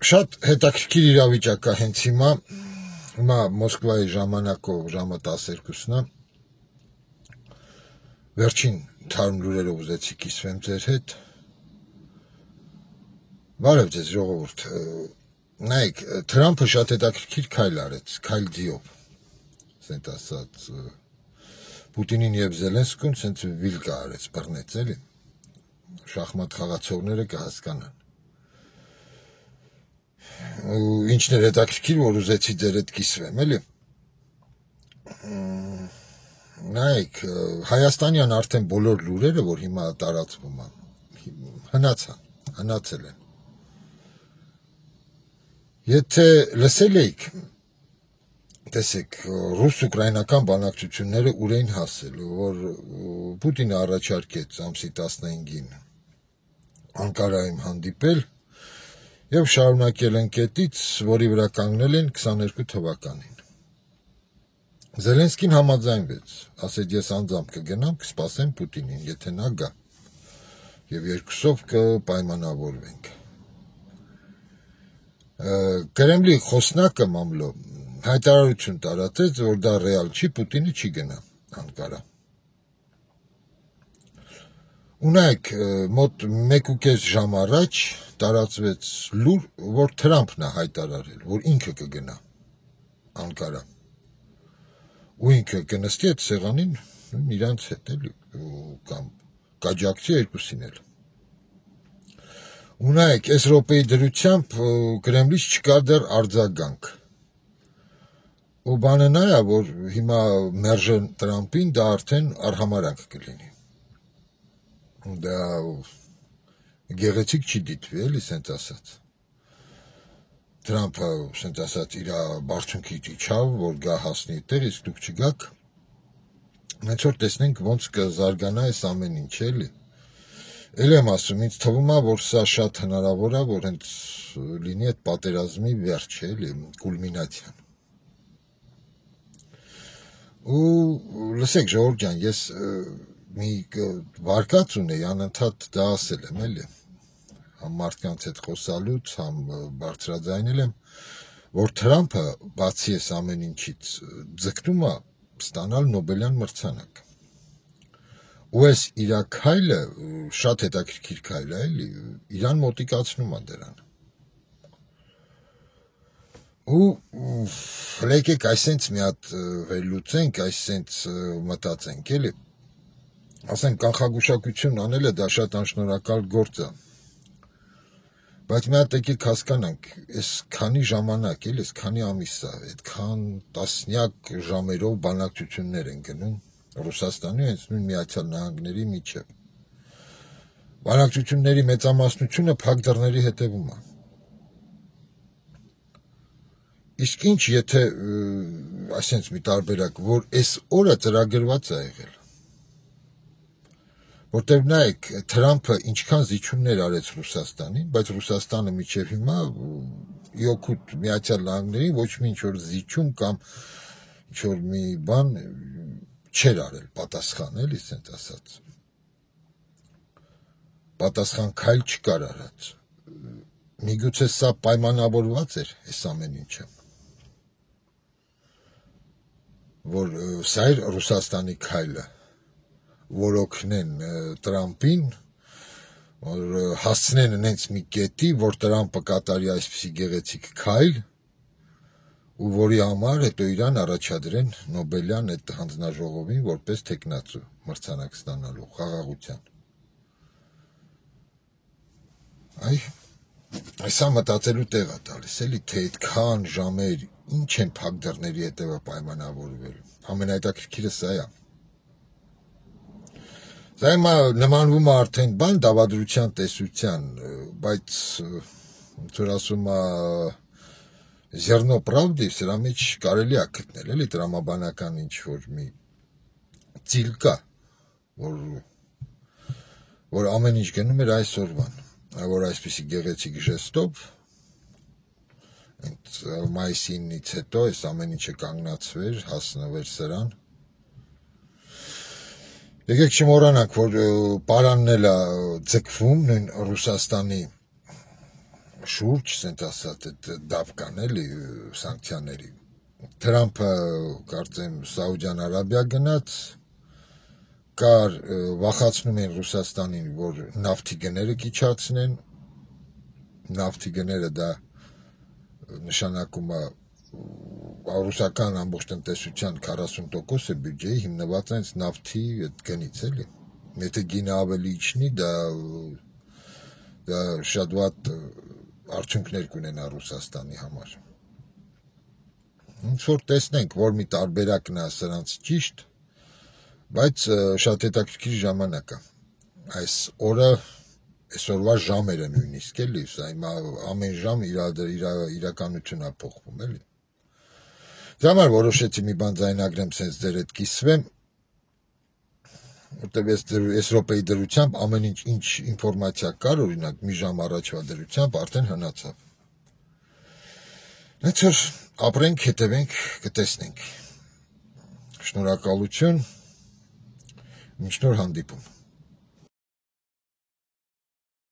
Շատ հետաքրքիր իրավիճակ է հենց հիմա Մոսկվայի ժամանակով ժամը 12-ն է, վերջին թարմ լուրերով ուզեցի կիսվեմ ձեր հետ, բարև ձեզ ժողովուրդ, նայեք, Թրամփը շատ հետաքրքիր քայլ արեց, քայլ ձիով, ասենք ասած, Պուտինին եւ Զելենսկուն սենց վիլկա արեց, բռնեց, էլի, շախմատ խաղացողները կհասկանան, ինչն էր հետաքրքիր, որ ուզեցի ձեր հետ կիսվեմ, էլի, նայեք, Հայաստանյան արդեն բոլոր լուրերը, որ հիմա տարածվում են, հնացել են, եթե լսել էիք, տեսեք, ռուս-ուկրաինական բանակցությունները ուր էին հասել, որ Պուտինը առաջարկեց ամսի 15-ին Անկարայում հանդիպել եւ շարունակել են կետից, որի վրա կանգնել են 22 թվականին։ Զելենսկին համաձայնվեց, ասեց ես անձամբ կգնամ, կսպասեմ Պուտինին, եթե նա գա, եւ երկուսով կպայմանավորվենք։ Կրեմլի խոսնակը մամլո հայտարարություն տարածեց, որ դա ռեալ չի, Պուտինը չի գնա Անկարա։ Ու նայեք, մոտ 1.5 ժամ առաջ տարածվեց լուր, որ Թրամփն է հայտարարել, որ ինքը կգնա Անկարա։ Ու ինքը կնստի այդ սեղանին իրանց հետ էլի, կամ կաջակցի երկուսին էլ։ Ու նայեք, այս րոպեի դրությամբ Կրեմլից չկա դեռ արձագանք։ Ու բանը նա է, որ հիմա մերժեն Տրամփին, դա արդեն արհամարհանք կլինի։ Դա գեղեցիկ չի դիտվի, էլի սենց ասած։ Տրամփը սենց ասած իր բարձունքի իջավ, որ գա հասնի այդտեղ, իսկ դուք չգաք։ Հենց որ տեսնենք ոնց կզարգանա այս ամեն ինչ, էլի։ Էլ եմ ասում, ինձ թվում է, որ սա շատ հնարավոր է, որ հենց լինի այդ պատերազմի վերջը, էլի, կուլմինացիան։ Ու լսեք ժողովուրդ ջան, ես մի վարկած ունեի, անընդհատ դա ասել եմ, էլի, համ մարդկանց հետ խոսալուց, համ բարձրաձայնել եմ, որ Թրամփը բացի այս ամեն ինչից ձգտում է ստանալ Նոբելյան մրցանակ։ Ու այս իր քայլը շատ հետաքրքիր քայլ է, էլի, իրան մոտիկացնում է դրան։ Ու եկեք այսենց մի հատ վերլուծենք, այսենց մտածենք, էլի։ Ասենք կանխագուշակություն անելը դա շատ անշնորհակալ գործ է։ Բայց մի հատ եկեք հասկանանք, այս քանի ժամանակ, էլի, այս քանի ամիս է, այդքան տասնյակ ժամերով բանակցություններ են գնում Ռուսաստանի հենց նույն Միացյալ Նահանգների միջև։ Բանակցությունների մեծամասնությունը փակ դռների հետևում է։ Իսկ ինչ, եթե այսպես մի տարբերակ, որ այս օրը ծրագրված է եղել։ Որտեւ նայեք, Թրամփը ինչքան զիջումներ արեց Ռուսաստանին, բայց Ռուսաստանը միջև հիմա իօքուտ Միացյալ Նահանգներին ոչ մի ինչ-որ զիջում կամ ինչ-որ մի բան չէր արել, պատասխան, էլի ասենց ասած։ Պատասխան քայլ չկար արած։ Միգուցե սա պայմանավորված էր այս ամեն ինչը։ Որ սա էր Ռուսաստանի քայլը, որ օգնեն Տրամփին, որ հասցնեն նենց մի կետի, որ Տրամփը կատարի այսպիսի գեղեցիկ քայլ, ու որի համար հետո իրան առաջադրեն Նոբելյան այդ հանձնաժողովին որպես թեկնածու մրցանակ ստանալու խաղաղության։ Այսա մտածելու տեղ է տալիս, էլի, թե այդքան ժամեր ինչ են փակ դռների հետևը պայմանավորվել։ Ամենահետաքրքիրը սա է։ Սա հիմա նմանվում է արդեն բան դավադրության տեսության, բայց ոնց որ ասում է Զերնո պրավդի, սրա մեջ կարելի է գտնել, էլի, տրամաբանական ինչ-որ մի ծիլ կա, որ ամեն ինչ գնում էր այսօրվան, որ այսպիսի գեղեցիկ ժեստով մայիսի 9-ից հետո այս ամեն ինչը կանգնացվեր, հասնվեր սրան։ Եկեք չմոռանանք, որ պարանն էլ է ձգվում նույն Ռուսաստանի շուրջ, ասենք ասած, այդ դավկան էլի սանկցիաների։ Թրամփը կարծեմ Սաուդյան Արաբիա գնաց, կար վախացնում են Ռուսաստանին, որ նավթի գները կիչացնեն, նավթի գները դա նշանակում է ռուսական ամբողջ տնտեսության 40% բյուջեի հիմնված է նավթի այդ գնից էլի։ Եթե գինը ավելի իջնի, դա շատ վատ արդյունքներ կունենա Ռուսաստանի համար։ Ինչ որ տեսնենք, որ մի տարբերակն է սրանց ճիշտ, բայց շատ հետաքրքիր ժամանակ է։ Այս օրը այսօրվա ժամերը նույնիսկ էլի, սա ամեն ժամ իրականություն է փոխվում էլի։ Դրա համար որոշեցի մի բան ձայնագրեմ, սենց ձեր հետ կիսվեմ, որտեղ այս րոպեի դրությամբ ամեն ինչ ինֆորմացիա կար, օրինակ մի ժամ առաջվա դրությամբ արդեն հնացավ։ Հենց որ ապրենք, հետևենք, կտեսնենք։ Շնորհակալություն, մինչ նոր հանդիպում։